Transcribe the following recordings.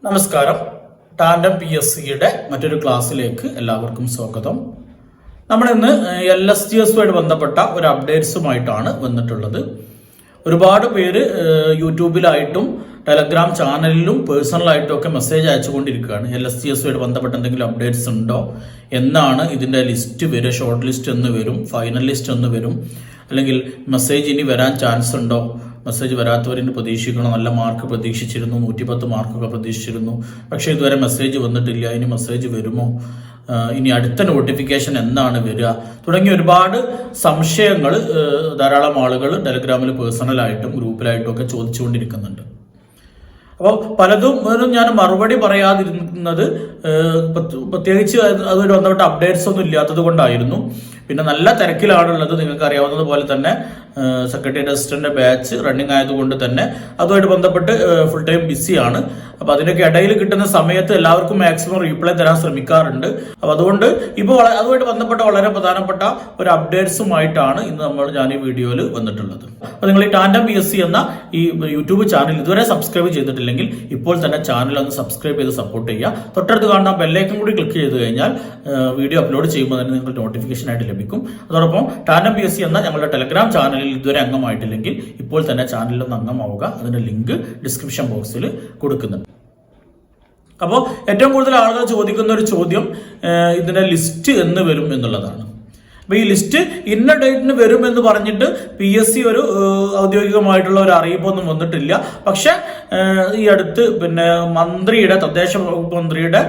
നമസ്കാരം. ടാൻഡം PSCയുടെ മറ്റൊരു ക്ലാസ്സിലേക്ക് എല്ലാവർക്കും സ്വാഗതം. നമ്മളിന്ന് LSTSുമായിട്ട് ബന്ധപ്പെട്ട ഒരു അപ്ഡേറ്റ്സുമായിട്ടാണ് വന്നിട്ടുള്ളത്. ഒരുപാട് പേര് യൂട്യൂബിലായിട്ടും ടെലഗ്രാം ചാനലിലും പേഴ്സണലായിട്ടും ഒക്കെ മെസ്സേജ് അയച്ചുകൊണ്ടിരിക്കുകയാണ്. LSTSുമായിട്ട് ബന്ധപ്പെട്ട എന്തെങ്കിലും അപ്ഡേറ്റ്സ് ഉണ്ടോ, എന്നാണ് ഇതിൻ്റെ ലിസ്റ്റ് വരും, ഷോർട്ട് ലിസ്റ്റ് എന്ന് വരും, ഫൈനൽ ലിസ്റ്റ് എന്ന് വരും, അല്ലെങ്കിൽ മെസ്സേജ് ഇനി വരാൻ ചാൻസ് ഉണ്ടോ, മെസ്സേജ് വരാത്തവരിന് പ്രതീക്ഷിക്കണം, നല്ല മാർക്ക് പ്രതീക്ഷിച്ചിരുന്നു, 110 മാർക്കൊക്കെ പ്രതീക്ഷിച്ചിരുന്നു, പക്ഷേ ഇതുവരെ മെസ്സേജ് വന്നിട്ടില്ല, ഇനി മെസ്സേജ് വരുമോ, ഇനി അടുത്ത നോട്ടിഫിക്കേഷൻ എന്നാണ് വരിക, തുടങ്ങിയ ഒരുപാട് സംശയങ്ങൾ ധാരാളം ആളുകൾ ടെലഗ്രാമിൽ പേഴ്സണലായിട്ടും ഗ്രൂപ്പിലായിട്ടും ഒക്കെ ചോദിച്ചുകൊണ്ടിരിക്കുന്നുണ്ട്. അപ്പോൾ പലതും ഞാൻ മറുപടി പറയാതിരുന്നത് പ്രത്യേകിച്ച് അതുമായിട്ട് ബന്ധപ്പെട്ട അപ്ഡേറ്റ്സ് ഒന്നും ഇല്ലാത്തത് കൊണ്ടായിരുന്നു. പിന്നെ നല്ല തിരക്കിലാണുള്ളത്. നിങ്ങൾക്ക് അറിയാവുന്നത് പോലെ തന്നെ സെക്രട്ടേറിയറ്റ് അസിസ്റ്റന്റ് ബാച്ച് റണ്ണിങ് ആയതുകൊണ്ട് തന്നെ അതുമായിട്ട് ബന്ധപ്പെട്ട് ഫുൾ ടൈം ബിസിയാണ്. അപ്പോൾ അതിനൊക്കെ ഇടയിൽ കിട്ടുന്ന സമയത്ത് എല്ലാവർക്കും മാക്സിമം റീപ്ലൈ തരാൻ ശ്രമിക്കാറുണ്ട്. അപ്പോൾ അതുകൊണ്ട് ഇപ്പോൾ അതുമായിട്ട് ബന്ധപ്പെട്ട വളരെ പ്രധാനപ്പെട്ട ഒരു അപ്ഡേറ്റ്സുമായിട്ടാണ് ഇന്ന് ഞാൻ ഈ വീഡിയോയിൽ വന്നിട്ടുള്ളത്. അപ്പോൾ നിങ്ങൾ ഈ ടാൻഡം PSC എന്ന ഈ യൂട്യൂബ് ചാനൽ ഇതുവരെ സബ്സ്ക്രൈബ് ചെയ്തിട്ടില്ലെങ്കിൽ ഇപ്പോൾ തന്നെ ചാനൽ ഒന്ന് സബ്സ്ക്രൈബ് ചെയ്ത് സപ്പോർട്ട് ചെയ്യുക. തൊട്ടടുത്ത് കാണുന്ന ബെല്ലൈക്കൺ കൂടി ക്ലിക്ക് ചെയ്ത് കഴിഞ്ഞാൽ വീഡിയോ അപ്ലോഡ് ചെയ്യുമ്പോൾ തന്നെ നിങ്ങൾക്ക് നോട്ടിഫിക്കേഷൻ ആയിട്ട് ലഭിക്കും. അതോടൊപ്പം ടാൻഡം PSC എന്ന ഞങ്ങളുടെ ടെലഗ്രാം ചാനലിൽ ഇതുവരെ അംഗമായിട്ടില്ലെങ്കിൽ ഇപ്പോൾ തന്നെ ചാനലിലൊന്ന് അംഗമാവുക. അതിന്റെ ലിങ്ക് ഡിസ്ക്രിപ്ഷൻ ബോക്സിൽ കൊടുക്കുന്നുണ്ട്. അപ്പോൾ ഏറ്റവും കൂടുതൽ ആളുകൾ ചോദിക്കുന്ന ഒരു ചോദ്യം ഇതിന്റെ ലിസ്റ്റ് എന്ന് വരും എന്നുള്ളതാണ്. അപ്പൊ ഈ ലിസ്റ്റ് ഇന്ന ഡേറ്റിന് വരും എന്ന് പറഞ്ഞിട്ട് PSC ഒരു ഔദ്യോഗികമായിട്ടുള്ള ഒരു അറിയിപ്പൊന്നും വന്നിട്ടില്ല. പക്ഷെ ഈ അടുത്ത് മന്ത്രിയുടെ തദ്ദേശ വകുപ്പ് മന്ത്രിയുടെ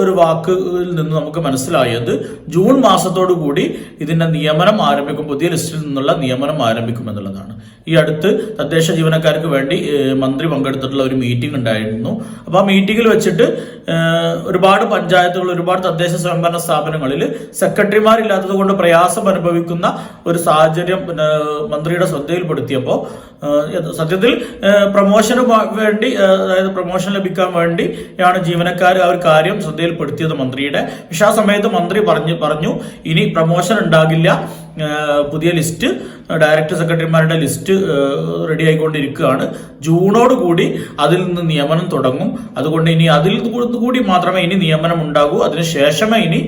ഒരു വാക്കിൽ നിന്ന് നമുക്ക് മനസ്സിലായത് ജൂൺ മാസത്തോടു കൂടി ഇതിന്റെ നിയമനം ആരംഭിക്കും, പുതിയ ലിസ്റ്റിൽ നിന്നുള്ള നിയമനം ആരംഭിക്കും എന്നുള്ളതാണ്. ഈ അടുത്ത് തദ്ദേശ ജീവനക്കാർക്ക് വേണ്ടി മന്ത്രി പങ്കെടുത്തിട്ടുള്ള ഒരു മീറ്റിംഗ് ഉണ്ടായിരുന്നു. അപ്പോൾ ആ മീറ്റിംഗിൽ വെച്ചിട്ട് ഒരുപാട് പഞ്ചായത്തുകൾ, ഒരുപാട് തദ്ദേശ സ്വയംഭരണ സ്ഥാപനങ്ങളിൽ സെക്രട്ടറിമാരില്ലാത്തത് കൊണ്ട് പ്രയാസം അനുഭവിക്കുന്ന ഒരു സാഹചര്യം മന്ത്രിയുടെ ശ്രദ്ധയിൽപ്പെടുത്തിയപ്പോൾ സത്യത്തിൽ പ്രൊമോഷന് വേണ്ടി, അതായത് പ്രൊമോഷൻ ലഭിക്കാൻ വേണ്ടിയാണ് ജീവനക്കാർ ആ ഒരു കാര്യം ശ്രദ്ധയിൽപ്പെടുത്തിയത് മന്ത്രിയുടെ. പക്ഷെ ആ സമയത്ത് മന്ത്രി പറഞ്ഞു ഇനി പ്രൊമോഷൻ ഉണ്ടാകില്ല, പുതിയ ലിസ്റ്റ്, ഡയറക്ടർ സെക്രട്ടറിമാരുടെ ലിസ്റ്റ് റെഡി ആയിക്കൊണ്ടിരിക്കുകയാണ്, ജൂണോടുകൂടി അതിൽ നിന്ന് നിയമനം തുടങ്ങും, അതുകൊണ്ട് ഇനി അതിൽ കൂടി മാത്രമേ ഇനി നിയമനം ഉണ്ടാകൂ, അതിനുശേഷമേ ഇനി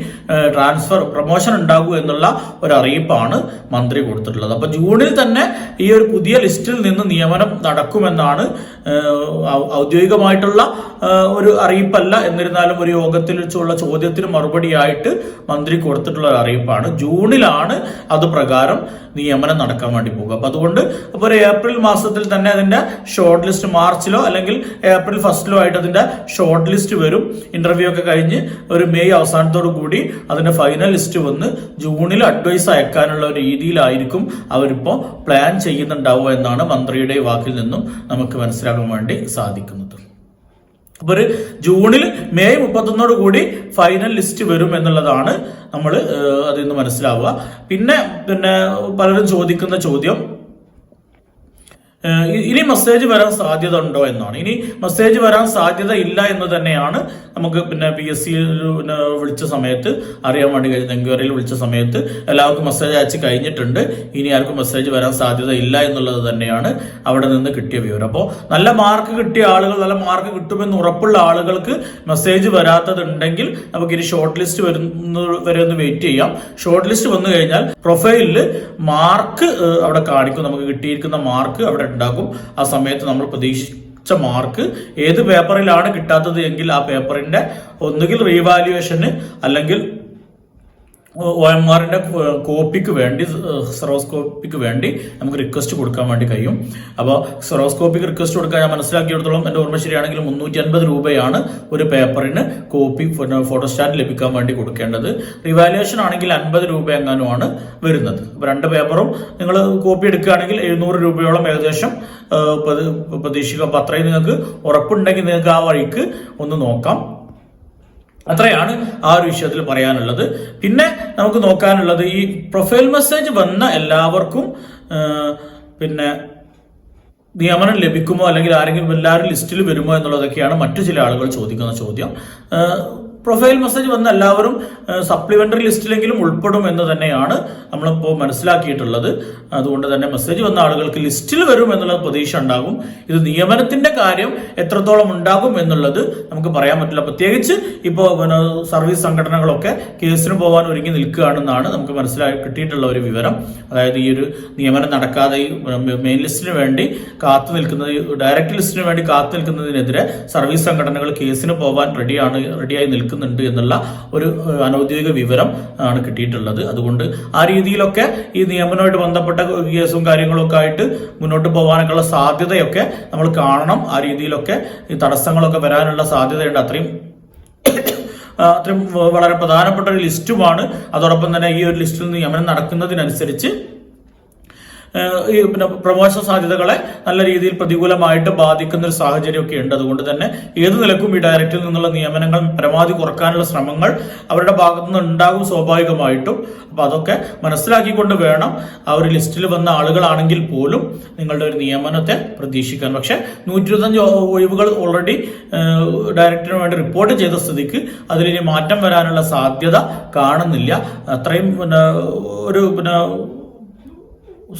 പ്രൊമോഷൻ ഉണ്ടാകൂ എന്നുള്ള ഒരു അറിയിപ്പാണ് മന്ത്രി കൊടുത്തിട്ടുള്ളത്. അപ്പൊ ജൂണിൽ തന്നെ ഈ ഒരു പുതിയ ലിസ്റ്റിൽ നിന്ന് നിയമനം നടക്കുമെന്നാണ് ഔദ്യോഗികമായിട്ടുള്ള ഒരു അറിയിപ്പല്ല, എന്നിരുന്നാലും ഒരു യോഗത്തിൽ വെച്ചുള്ള ചോദ്യത്തിന് മറുപടിയായിട്ട് മന്ത്രി കൊടുത്തിട്ടുള്ള ഒരു അറിയിപ്പാണ്. ജൂണിലാണ് അത് പ്രകാരം നിയമനം നടക്കാൻ വേണ്ടി പോകുക. അപ്പൊ അതുകൊണ്ട് ഒരു ഏപ്രിൽ മാസത്തിൽ തന്നെ അതിന്റെ ഷോർട്ട് ലിസ്റ്റ്, മാർച്ചിലോ അല്ലെങ്കിൽ ഏപ്രിൽ ഫസ്റ്റിലോ ആയിട്ട് അതിന്റെ ഷോർട്ട് ലിസ്റ്റ് വരും. ഇന്റർവ്യൂ ഒക്കെ കഴിഞ്ഞ് ഒരു മെയ് അവസാനത്തോടു കൂടി അതിന്റെ ഫൈനൽ ലിസ്റ്റ് വന്ന് ജൂണിൽ അഡ്വൈസ് അയക്കാനുള്ള ഒരു രീതിയിലായിരിക്കും അവരിപ്പോ പ്ലാൻ ചെയ്യുന്നുണ്ടാവുക എന്നാണ് മന്ത്രിയുടെ വാക്കിൽ നിന്നും നമുക്ക് മനസ്സിലാക്കാൻ വേണ്ടി സാധിക്കുന്നത്. അപ്പൊ ഒരു ജൂണിൽ മെയ് 31 കൂടി ഫൈനൽ ലിസ്റ്റ് വരും എന്നുള്ളതാണ് നമ്മൾ അതിൽ നിന്ന് മനസ്സിലാവുക. പിന്നെ പലരും ചോദിക്കുന്ന ചോദ്യം ഇനി മെസ്സേജ് വരാൻ സാധ്യത ഉണ്ടോ എന്നാണ്. ഇനി മെസ്സേജ് വരാൻ സാധ്യത ഇല്ല എന്ന് തന്നെയാണ് നമുക്ക് PSC വിളിച്ച സമയത്ത് അറിയാൻ വേണ്ടി കഴിഞ്ഞത്. എൻക്വയറിയിൽ വിളിച്ച സമയത്ത് എല്ലാവർക്കും മെസ്സേജ് അയച്ച് കഴിഞ്ഞിട്ടുണ്ട്, ഇനി ആർക്കും മെസ്സേജ് വരാൻ സാധ്യത ഇല്ല എന്നുള്ളത് തന്നെയാണ് അവിടെ നിന്ന് കിട്ടിയ വിവരം. അപ്പോൾ നല്ല മാർക്ക് കിട്ടിയ ആളുകൾ, നല്ല മാർക്ക് കിട്ടുമെന്ന് ഉറപ്പുള്ള ആളുകൾക്ക് മെസ്സേജ് വരാത്തതുണ്ടെങ്കിൽ നമുക്ക് ഇനി ഷോർട്ട് ലിസ്റ്റ് വരെ ഒന്ന് വെയിറ്റ് ചെയ്യാം. ഷോർട്ട് ലിസ്റ്റ് വന്നു കഴിഞ്ഞാൽ പ്രൊഫൈലിൽ മാർക്ക് അവിടെ കാണിക്കും, നമുക്ക് കിട്ടിയിരിക്കുന്ന മാർക്ക് അവിടെ ഉണ്ടാകും. ആ സമയത്ത് നമ്മൾ പ്രതീക്ഷിച്ച മാർക്ക് ഏത് പേപ്പറിലാണ് കിട്ടാത്തത് എങ്കിൽ ആ പേപ്പറിന്റെ ഒന്നുകിൽ റീവാലുവേഷന് അല്ലെങ്കിൽ OMRന്റെ കോപ്പിക്ക് വേണ്ടി, സെറോസ്കോപ്പിക്ക് വേണ്ടി നമുക്ക് റിക്വസ്റ്റ് കൊടുക്കാൻ വേണ്ടി കഴിയും. അപ്പോൾ സെറോസ്കോപ്പിക്ക് റിക്വസ്റ്റ് കൊടുക്കാൻ ഞാൻ മനസ്സിലാക്കിയെടുത്തോളം എൻ്റെ ഓർമ്മ ശരിയാണെങ്കിൽ 350 രൂപയാണ് ഒരു പേപ്പറിന് കോപ്പി ഫോട്ടോസ്റ്റാറ്റ് ലഭിക്കാൻ വേണ്ടി കൊടുക്കേണ്ടത്. റിവാലുവേഷൻ ആണെങ്കിൽ 50 രൂപ എങ്ങാനുമാണ് വരുന്നത്. അപ്പോൾ രണ്ട് പേപ്പറും നിങ്ങൾ കോപ്പി എടുക്കുകയാണെങ്കിൽ 700 രൂപയോളം ഏകദേശം പ്രതീക്ഷിക്കാം. അപ്പം അത്രയും നിങ്ങൾക്ക് ഉറപ്പുണ്ടെങ്കിൽ നിങ്ങൾക്ക് ആ വഴിക്ക് ഒന്ന് നോക്കാം. അത്രയാണ് ആ ഒരു വിഷയത്തിൽ പറയാനുള്ളത്. പിന്നെ നമുക്ക് നോക്കാനുള്ളത് ഈ പ്രൊഫൈൽ മെസ്സേജ് വന്ന എല്ലാവർക്കും നിയമനം ലഭിക്കുമോ, അല്ലെങ്കിൽ എല്ലാവരും ലിസ്റ്റിൽ വരുമോ എന്നുള്ളതൊക്കെയാണ് മറ്റു ചില ആളുകൾ ചോദിക്കുന്ന ചോദ്യം. പ്രൊഫൈൽ മെസ്സേജ് വന്ന എല്ലാവരും സപ്ലിമെന്ററി ലിസ്റ്റിലെങ്കിലും ഉൾപ്പെടും എന്ന് തന്നെയാണ് നമ്മളിപ്പോൾ മനസ്സിലാക്കിയിട്ടുള്ളത്. അതുകൊണ്ട് തന്നെ മെസ്സേജ് വന്ന ആളുകൾക്ക് ലിസ്റ്റിൽ വരും എന്നുള്ള പ്രതീക്ഷ ഉണ്ടാകും. ഇത് നിയമനത്തിന്റെ കാര്യം എത്രത്തോളം ഉണ്ടാകും എന്നുള്ളത് നമുക്ക് പറയാൻ പറ്റില്ല. പ്രത്യേകിച്ച് ഇപ്പോൾ സർവീസ് സംഘടനകളൊക്കെ കേസിന് പോകാൻ ഒരുങ്ങി നിൽക്കുകയാണെന്നാണ് നമുക്ക് കിട്ടിയിട്ടുള്ള ഒരു വിവരം. അതായത് ഈ ഒരു നിയമനം നടക്കാതെ മെയിൻ ലിസ്റ്റിന് വേണ്ടി കാത്തു നിൽക്കുന്നത്, ഡയറക്ട് ലിസ്റ്റിന് വേണ്ടി കാത്തു നിൽക്കുന്നതിനെതിരെ സർവീസ് സംഘടനകൾ കേസിന് പോകാൻ റെഡിയായി നിൽക്കുന്നുണ്ട് എന്നുള്ള ഒരു അനൗദ്യോഗിക വിവരം ആണ് കിട്ടിയിട്ടുള്ളത്. അതുകൊണ്ട് ആ രീതിയിലൊക്കെ ഈ നിയമനവുമായിട്ട് ബന്ധപ്പെട്ട കേസും കാര്യങ്ങളൊക്കെ ആയിട്ട് മുന്നോട്ട് പോകാനൊക്കെയുള്ള സാധ്യതയൊക്കെ നമ്മൾ കാണണം. ആ രീതിയിലൊക്കെ ഈ തടസ്സങ്ങളൊക്കെ വരാനുള്ള സാധ്യതയുണ്ട്. അത്രയും വളരെ പ്രധാനപ്പെട്ട ഒരു ലിസ്റ്റുമാണ്. അതോടൊപ്പം തന്നെ ഈ ഒരു ലിസ്റ്റിൽ നിയമനം നടക്കുന്നതിനനുസരിച്ച് ഈ പ്രമോഷൻ സാധ്യതകളെ നല്ല രീതിയിൽ പ്രതികൂലമായിട്ട് ബാധിക്കുന്ന ഒരു സാഹചര്യമൊക്കെ ഉണ്ട്. അതുകൊണ്ട് തന്നെ ഏത് നിലക്കും ഈ ഡയറക്റ്റിൽ നിന്നുള്ള നിയമനങ്ങൾ പരമാവധി കുറക്കാനുള്ള ശ്രമങ്ങൾ അവരുടെ ഭാഗത്തു നിന്ന് ഉണ്ടാകും സ്വാഭാവികമായിട്ടും. അപ്പൊ അതൊക്കെ മനസ്സിലാക്കിക്കൊണ്ട് വേണം ആ ഒരു ലിസ്റ്റിൽ വന്ന ആളുകളാണെങ്കിൽ പോലും നിങ്ങളുടെ ഒരു നിയമനത്തെ പ്രതീക്ഷിക്കാൻ. പക്ഷെ 125 ഒഴിവുകൾ ഓൾറെഡി ഡയറക്ടറിന് വേണ്ടി റിപ്പോർട്ട് ചെയ്ത സ്ഥിതിക്ക് അതിലിനി മാറ്റം വരാനുള്ള സാധ്യത കാണുന്നില്ല. അത്രയും ഒരു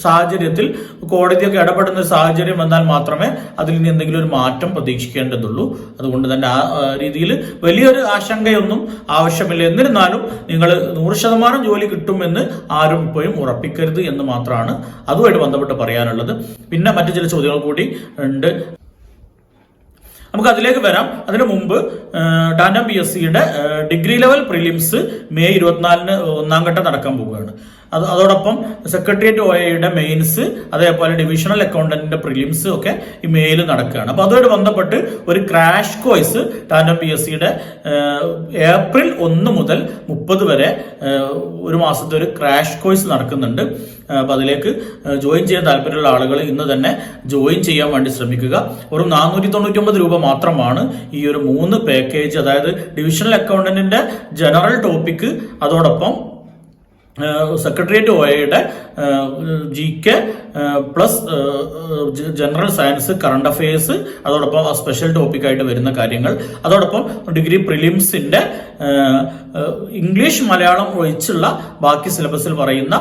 സാഹചര്യത്തിൽ കോടതിയൊക്കെ ഇടപെടുന്ന ഒരു സാഹചര്യം വന്നാൽ മാത്രമേ അതിൽ നിന്ന് എന്തെങ്കിലും ഒരു മാറ്റം പ്രതീക്ഷിക്കേണ്ടതുള്ളൂ. അതുകൊണ്ട് തന്നെ ആ രീതിയിൽ വലിയൊരു ആശങ്കയൊന്നും ആവശ്യമില്ല. എന്നിരുന്നാലും നിങ്ങൾ 100% ജോലി കിട്ടുമെന്ന് ആരും ഇപ്പോഴും ഉറപ്പിക്കരുത് എന്ന് മാത്രമാണ് അതുമായിട്ട് ബന്ധപ്പെട്ട് പറയാനുള്ളത്. പിന്നെ മറ്റു ചില ചോദ്യങ്ങൾ കൂടി ഉണ്ട്, നമുക്ക് അതിലേക്ക് വരാം. അതിനു മുമ്പ് ടാൻഡം PSCയുടെ ഡിഗ്രി ലെവൽ പ്രിലിംസ് മെയ് 24-ന് 1ാം ഘട്ടം നടക്കാൻ പോവുകയാണ്. അതോടൊപ്പം സെക്രട്ടേറിയറ്റ് OAയുടെ മെയിൻസ്, അതേപോലെ ഡിവിഷണൽ അക്കൗണ്ടന്റിന്റെ പ്രിലിംസ് ഒക്കെ ഈ മെയിൽ നടക്കുകയാണ്. അപ്പൊ അതുമായിട്ട് ബന്ധപ്പെട്ട് ഒരു ക്രാഷ് കോഴ്സ് ടാൻഡം PSCയുടെ ഏപ്രിൽ 1 മുതൽ 30 വരെ ഒരു മാസത്തെ ഒരു ക്രാഷ് കോഴ്സ് നടക്കുന്നുണ്ട്. അപ്പൊ അതിലേക്ക് ജോയിൻ ചെയ്യാൻ താല്പര്യമുള്ള ആളുകൾ ഇന്ന് തന്നെ ജോയിൻ ചെയ്യാൻ വേണ്ടി ശ്രമിക്കുക. ഒരു 499 രൂപ മാത്രമാണ് ഈ ഒരു 3 പാക്കേജ്. അതായത് ഡിവിഷണൽ അക്കൗണ്ടന്റിന്റെ ജനറൽ ടോപ്പിക്, അതോടൊപ്പം സെക്രട്ടേറിയറ്റ് OAയുടെ GK plus general science, current affairs, അതോടൊപ്പം സ്പെഷ്യൽ ടോപ്പിക്കായിട്ട് വരുന്ന കാര്യങ്ങൾ, അതോടൊപ്പം ഡിഗ്രി പ്രിലിംസിന്റെ ഇംഗ്ലീഷ് മലയാളം ഒഴിച്ചുള്ള ബാക്കി സിലബസിൽ പറയുന്ന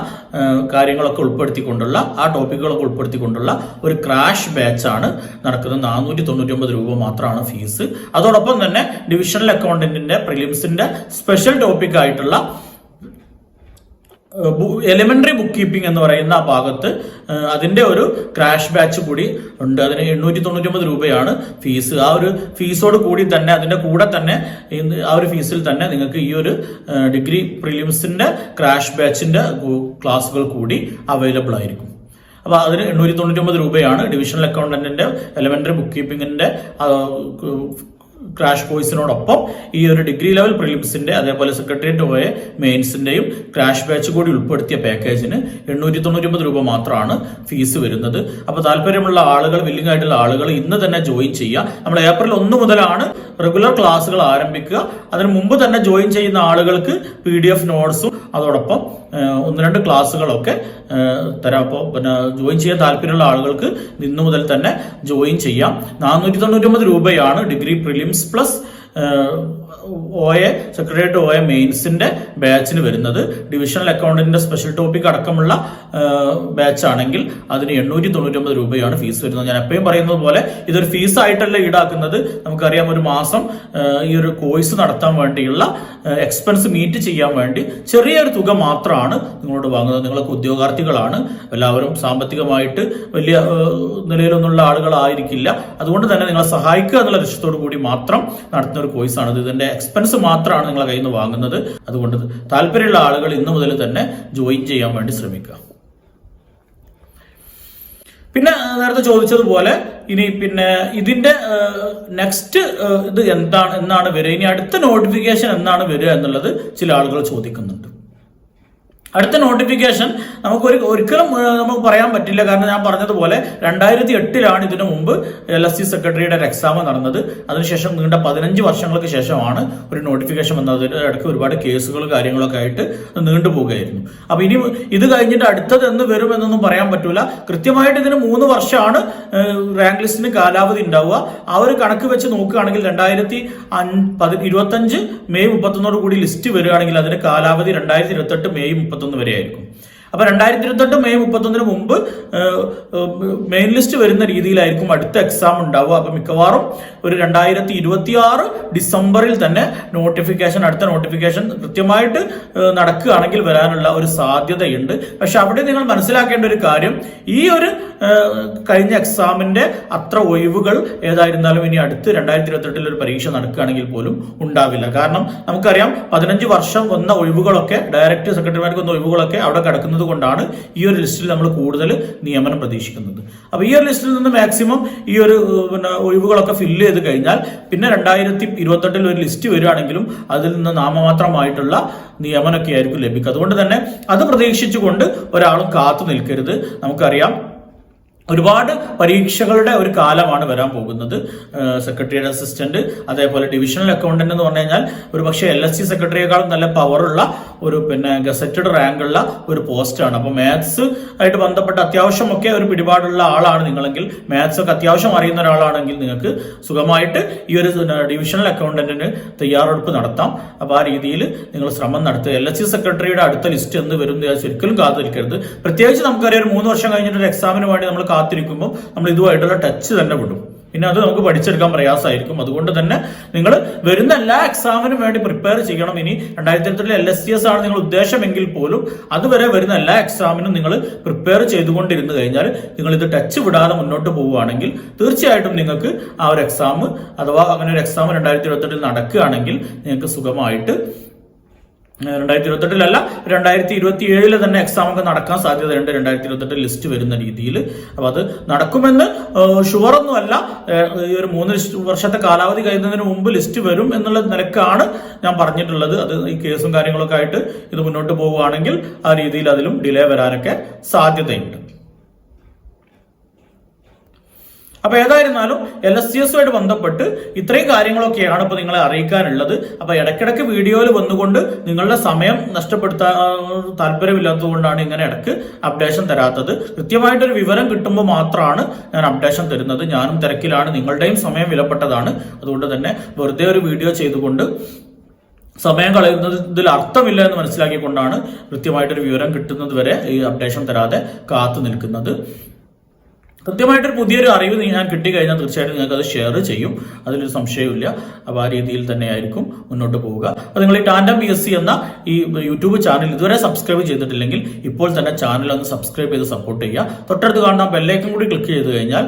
കാര്യങ്ങളൊക്കെ ഉൾപ്പെടുത്തിക്കൊണ്ടുള്ള ആ ടോപ്പിക്കുകളൊക്കെ ഉൾപ്പെടുത്തിക്കൊണ്ടുള്ള ഒരു ക്രാഷ് ബാച്ചാണ് നടക്കുന്നത്. 499 രൂപ മാത്രമാണ് ഫീസ്. അതോടൊപ്പം തന്നെ ഡിവിഷണൽ അക്കൗണ്ടന്റിന്റെ പ്രിലിംസിന്റെ സ്പെഷ്യൽ ടോപ്പിക്കായിട്ടുള്ള എലിമെന്ററി ബുക്ക് കീപ്പിംഗ് എന്ന് പറയുന്ന ആ ഭാഗത്ത് അതിന്റെ ഒരു ക്രാഷ് ബാച്ച് കൂടി ഉണ്ട്. അതിന് 899 രൂപയാണ് ഫീസ്. ആ ഒരു ഫീസോട് കൂടി തന്നെ, അതിന്റെ കൂടെ തന്നെ ആ ഒരു ഫീസിൽ തന്നെ നിങ്ങൾക്ക് ഈ ഒരു ഡിഗ്രി പ്രിലിംസിന്റെ ക്രാഷ് ബാച്ചിന്റെ ക്ലാസ്സുകൾ കൂടി അവൈലബിൾ ആയിരിക്കും. അപ്പൊ അതിന് 899 രൂപയാണ്. ഡിവിഷണൽ അക്കൗണ്ടന്റിന്റെ എലിമെന്ററി ബുക്ക് കീപ്പിംഗിന്റെ ക്രാഷ് കോഴ്സിനോടൊപ്പം ഈ ഒരു ഡിഗ്രി ലെവൽ പ്രിലിംസിന്റെ, അതേപോലെ സെക്രട്ടേറിയറ്റ് OA മെയിൻസിന്റെയും ക്രാഷ് ബാച്ച് കൂടി ഉൾപ്പെടുത്തിയ പാക്കേജിന് 899 രൂപ മാത്രമാണ് ഫീസ് വരുന്നത്. അപ്പൊ താല്പര്യമുള്ള ആളുകൾ, വില്ലിംഗ് ആയിട്ടുള്ള ആളുകൾ ഇന്ന് തന്നെ ജോയിൻ ചെയ്യുക. നമ്മൾ ഏപ്രിൽ 1 മുതലാണ് റെഗുലർ ക്ലാസ്സുകൾ ആരംഭിക്കുക. അതിന് മുമ്പ് തന്നെ ജോയിൻ ചെയ്യുന്ന ആളുകൾക്ക് PDF നോട്ട്സും അതോടൊപ്പം 1-2 ക്ലാസ്സുകളൊക്കെ തരാം. അപ്പോൾ പിന്നെ ജോയിൻ ചെയ്യാൻ താല്പര്യമുള്ള ആളുകൾക്ക് ഇന്നു മുതൽ തന്നെ ജോയിൻ ചെയ്യാം. 499 രൂപയാണ് degree prelims plus OA secretariat OA മെയിൻസിന്റെ ബാച്ചിന് വരുന്നത്. ഡിവിഷണൽ അക്കൗണ്ടിന്റെ സ്പെഷ്യൽ ടോപ്പിക് അടക്കമുള്ള ബാച്ച് ആണെങ്കിൽ അതിന് 899 രൂപയാണ് ഫീസ് വരുന്നത്. ഞാൻ എപ്പോഴും പറയുന്നത് പോലെ ഇതൊരു ഫീസ് ആയിട്ടല്ല ഈടാക്കുന്നത്. നമുക്കറിയാം, ഒരു മാസം ഈ ഒരു കോഴ്സ് നടത്താൻ വേണ്ടിയുള്ള എക്സ്പെൻസ് മീറ്റ് ചെയ്യാൻ വേണ്ടി ചെറിയൊരു തുക മാത്രമാണ് നിങ്ങളോട് വാങ്ങുന്നത്. നിങ്ങളൊക്കെ ഉദ്യോഗാർത്ഥികളാണ്, എല്ലാവരും സാമ്പത്തികമായിട്ട് വലിയ നിലയിലൊന്നുള്ള ആളുകളായിരിക്കില്ല. അതുകൊണ്ട് തന്നെ നിങ്ങളെ സഹായിക്കുക എന്നുള്ള ലക്ഷ്യത്തോടു കൂടി മാത്രം നടത്തുന്ന ഒരു കോഴ്സാണ്. ഇതിന്റെ എക്സ്പെൻസ് മാത്രമാണ് നിങ്ങളെ കയ്യിൽ നിന്ന് വാങ്ങുന്നത്. അതുകൊണ്ട് താല്പര്യമുള്ള ആളുകൾ ഇന്നു മുതൽ തന്നെ ജോയിൻ ചെയ്യാൻ വേണ്ടി ശ്രമിക്കുക. പിന്നെ നേരത്തെ ചോദിച്ചതുപോലെ ഇനി പിന്നെ ഇതിന്റെ നെക്സ്റ്റ് ഇത് എന്നാണ് വരിക, ഇനി അടുത്ത നോട്ടിഫിക്കേഷൻ എന്നാണ് വരിക എന്നുള്ളത് ചില ആളുകൾ ചോദിക്കുന്നുണ്ട്. അടുത്ത നോട്ടിഫിക്കേഷൻ നമുക്ക് ഒരിക്കലും നമുക്ക് പറയാൻ പറ്റില്ല. കാരണം ഞാൻ പറഞ്ഞതുപോലെ 2008 ഇതിനു മുമ്പ് LSC സെക്രട്ടറിയുടെ ഒരു എക്സാം നടന്നത്. അതിനുശേഷം നീണ്ട 15 വർഷങ്ങൾക്ക് ശേഷമാണ് ഒരു നോട്ടിഫിക്കേഷൻ വന്നത്. ഇടയ്ക്ക് ഒരുപാട് കേസുകൾ കാര്യങ്ങളൊക്കെ ആയിട്ട് നീണ്ടുപോകുകയായിരുന്നു. അപ്പൊ ഇനി ഇത് കഴിഞ്ഞിട്ട് അടുത്തത് എന്ന് വരും എന്നൊന്നും പറയാൻ പറ്റൂല. കൃത്യമായിട്ട് ഇതിന് 3 വർഷമാണ് റാങ്ക് ലിസ്റ്റിന് കാലാവധി ഉണ്ടാവുക. ആ ഒരു കണക്ക് വെച്ച് നോക്കുകയാണെങ്കിൽ 2025 മെയ് 31 കൂടി ലിസ്റ്റ് വരികയാണെങ്കിൽ അതിന് കാലാവധി 2028 മെയ് 31 വരെ ആയിരിക്കും. അപ്പൊ 2028 മെയ് 31 മുമ്പ് മെയിൻ ലിസ്റ്റ് വരുന്ന രീതിയിലായിരിക്കും അടുത്ത എക്സാം ഉണ്ടാവുക. അപ്പൊ മിക്കവാറും ഒരു 2026 ഡിസംബറിൽ തന്നെ അടുത്ത നോട്ടിഫിക്കേഷൻ കൃത്യമായിട്ട് നടക്കുകയാണെങ്കിൽ വരാനുള്ള ഒരു സാധ്യതയുണ്ട്. പക്ഷെ അവിടെ നിങ്ങൾ മനസ്സിലാക്കേണ്ട ഒരു കാര്യം, ഈ ഒരു കഴിഞ്ഞ എക്സാമിന്റെ അത്ര ഒഴിവുകൾ ഏതായിരുന്നാലും ഇനി അടുത്ത് 2028 ഒരു പരീക്ഷ നടക്കുകയാണെങ്കിൽ പോലും ഉണ്ടാവില്ല. കാരണം നമുക്കറിയാം 15 വർഷം വന്ന ഒഴിവുകളൊക്കെ, ഡയറക്റ്റ് സെക്രട്ടറിമാർക്ക് വന്ന ഒഴിവുകളൊക്കെ അവിടെ കിടക്കുന്നത് കൊണ്ടാണ് ഈ ഒരു ലിസ്റ്റിൽ നമ്മൾ കൂടുതൽ നിയമനം പ്രതീക്ഷിക്കുന്നത്. അപ്പൊ ഈ ഒരു ലിസ്റ്റിൽ നിന്ന് മാക്സിമം ഈ ഒരു ഒഴിവുകളൊക്കെ ഫില്ല് ചെയ്ത് കഴിഞ്ഞാൽ പിന്നെ 2028 ഒരു ലിസ്റ്റ് വരികയാണെങ്കിലും അതിൽ നിന്ന് നാമമാത്രമായിട്ടുള്ള നിയമനമൊക്കെ ആയിരിക്കും ലഭിക്കുക. അതുകൊണ്ട് തന്നെ അത് പ്രതീക്ഷിച്ചുകൊണ്ട് ഒരാളും കാത്തു നിൽക്കരുത്. നമുക്കറിയാം ഒരുപാട് പരീക്ഷകളുടെ ഒരു കാലമാണ് വരാൻ പോകുന്നത്. സെക്രട്ടറിയുടെ അസിസ്റ്റന്റ്, അതേപോലെ ഡിവിഷണൽ അക്കൗണ്ടന്റ് എന്ന് പറഞ്ഞു കഴിഞ്ഞാൽ ഒരു പക്ഷേ LSC സെക്രട്ടറിയേക്കാളും നല്ല പവറുള്ള ഒരു ഗസറ്റഡ് റാങ്കുള്ള ഒരു പോസ്റ്റാണ്. അപ്പോൾ മാത്സ് ആയിട്ട് ബന്ധപ്പെട്ട അത്യാവശ്യമൊക്കെ ഒരു പിടിപാടുള്ള ആളാണ് നിങ്ങളെങ്കിൽ, മാത്സ് ഒക്കെ അത്യാവശ്യം അറിയുന്ന ഒരാളാണെങ്കിൽ നിങ്ങൾക്ക് സുഖമായിട്ട് ഈ ഒരു ഡിവിഷണൽ അക്കൗണ്ടന്റിന് തയ്യാറെടുപ്പ് നടത്താം. അപ്പോൾ ആ രീതിയിൽ നിങ്ങൾ ശ്രമം നടത്തുക. LSC സെക്രട്ടറിയുടെ അടുത്ത ലിസ്റ്റ് എന്ന് വരും ഒരിക്കലും കാത്തിരിക്കരുത്. പ്രത്യേകിച്ച് നമുക്കറിയാം ഒരു 3 വർഷം കഴിഞ്ഞിട്ട് ഒരു എക്സാമിന് വേണ്ടി നമ്മൾ കാത്തിരിക്കുമ്പോൾ നമ്മൾ ഇതുമായിട്ടുള്ള ടച്ച് തന്നെ വിടും. പിന്നെ അത് നമുക്ക് പഠിച്ചെടുക്കാൻ പ്രയാസമായിരിക്കും. അതുകൊണ്ട് തന്നെ നിങ്ങൾ വരുന്ന എല്ലാ എക്സാമിനും വേണ്ടി പ്രിപ്പയർ ചെയ്യണം. ഇനി 2028 LSCS ആണ് നിങ്ങൾ ഉദ്ദേശമെങ്കിൽ പോലും അതുവരെ വരുന്ന എല്ലാ എക്സാമിനും നിങ്ങൾ പ്രിപ്പയർ ചെയ്തുകൊണ്ടിരുന്നു കഴിഞ്ഞാൽ, നിങ്ങൾ ഇത് ടച്ച് വിടാതെ മുന്നോട്ട് പോവുകയാണെങ്കിൽ തീർച്ചയായിട്ടും നിങ്ങൾക്ക് ആ ഒരു എക്സാം, അഥവാ അങ്ങനെ ഒരു എക്സാം 2028 നടക്കുകയാണെങ്കിൽ നിങ്ങൾക്ക് സുഖമായിട്ട് 2028 2027 തന്നെ എക്സാം ഒക്കെ നടക്കാൻ സാധ്യതയുണ്ട്. 2028 ലിസ്റ്റ് വരുന്ന രീതിയിൽ. അപ്പൊ അത് നടക്കുമെന്ന് ഷുവറൊന്നുമല്ല. ഈ ഒരു 3 വർഷത്തെ കാലാവധി കഴിയുന്നതിന് മുമ്പ് ലിസ്റ്റ് വരും എന്നുള്ള നിലക്കാണ് ഞാൻ പറഞ്ഞിട്ടുള്ളത്. അത് ഈ കേസും കാര്യങ്ങളൊക്കെ ആയിട്ട് ഇത് മുന്നോട്ട് പോവുകയാണെങ്കിൽ ആ രീതിയിൽ അതിലും ഡിലേ വരാനൊക്കെ സാധ്യതയുണ്ട്. അപ്പൊ ഏതായിരുന്നാലും LSCSുമായിട്ട് ബന്ധപ്പെട്ട് ഇത്രയും കാര്യങ്ങളൊക്കെയാണ് ഇപ്പൊ നിങ്ങളെ അറിയിക്കാനുള്ളത്. അപ്പൊ ഇടയ്ക്കിടയ്ക്ക് വീഡിയോയിൽ വന്നുകൊണ്ട് നിങ്ങളുടെ സമയം നഷ്ടപ്പെടുത്താൻ താല്പര്യമില്ലാത്തത് കൊണ്ടാണ് ഇങ്ങനെ ഇടയ്ക്ക് അപ്ഡേഷൻ തരാത്തത്. കൃത്യമായിട്ടൊരു വിവരം കിട്ടുമ്പോൾ മാത്രമാണ് ഞാൻ അപ്ഡേഷൻ തരുന്നത്. ഞാനും തിരക്കിലാണ്, നിങ്ങളുടെയും സമയം വിലപ്പെട്ടതാണ്. അതുകൊണ്ട് തന്നെ വെറുതെ ഒരു വീഡിയോ ചെയ്തുകൊണ്ട് സമയം കളയുന്നതിൽ അർത്ഥമില്ല എന്ന് മനസ്സിലാക്കിക്കൊണ്ടാണ് കൃത്യമായിട്ടൊരു വിവരം കിട്ടുന്നത് വരെ ഈ അപ്ഡേഷൻ തരാതെ കാത്തു നിൽക്കുന്നത്. കൃത്യമായിട്ടൊരു പുതിയൊരു അറിവ് ഞാൻ കിട്ടിക്കഴിഞ്ഞാൽ തീർച്ചയായിട്ടും നിങ്ങൾക്ക് അത് ഷെയർ ചെയ്യും, അതിലൊരു സംശയമില്ല. അപ്പോൾ ആ രീതിയിൽ തന്നെയായിരിക്കും മുന്നോട്ട് പോവുക. അപ്പോൾ നിങ്ങൾ ഈ ടാൻഡം PSC എന്ന ഈ യൂട്യൂബ് ചാനൽ ഇതുവരെ സബ്സ്ക്രൈബ് ചെയ്തിട്ടില്ലെങ്കിൽ ഇപ്പോൾ തന്നെ ചാനൽ ഒന്ന് സബ്സ്ക്രൈബ് ചെയ്ത് സപ്പോർട്ട് ചെയ്യുക. തൊട്ടടുത്ത് കാണുന്ന ബെല്ലൈക്കൺ കൂടി ക്ലിക്ക് ചെയ്ത് കഴിഞ്ഞാൽ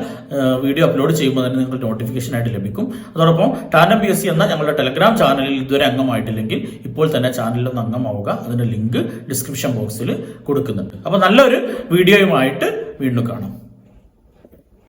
വീഡിയോ അപ്ലോഡ് ചെയ്യുമ്പോൾ തന്നെ നിങ്ങൾക്ക് നോട്ടിഫിക്കേഷൻ ആയിട്ട് ലഭിക്കും. അതോടൊപ്പം ടാൻഡം PSC എന്ന ഞങ്ങളുടെ ടെലഗ്രാം ചാനലിൽ ഇതുവരെ അംഗമായിട്ടില്ലെങ്കിൽ ഇപ്പോൾ തന്നെ ചാനലിലൊന്ന് അംഗമാവുക. അതിന്റെ ലിങ്ക് ഡിസ്ക്രിപ്ഷൻ ബോക്സിൽ കൊടുക്കുന്നുണ്ട്. അപ്പോൾ നല്ലൊരു വീഡിയോയുമായിട്ട് വീണ്ടും കാണാം.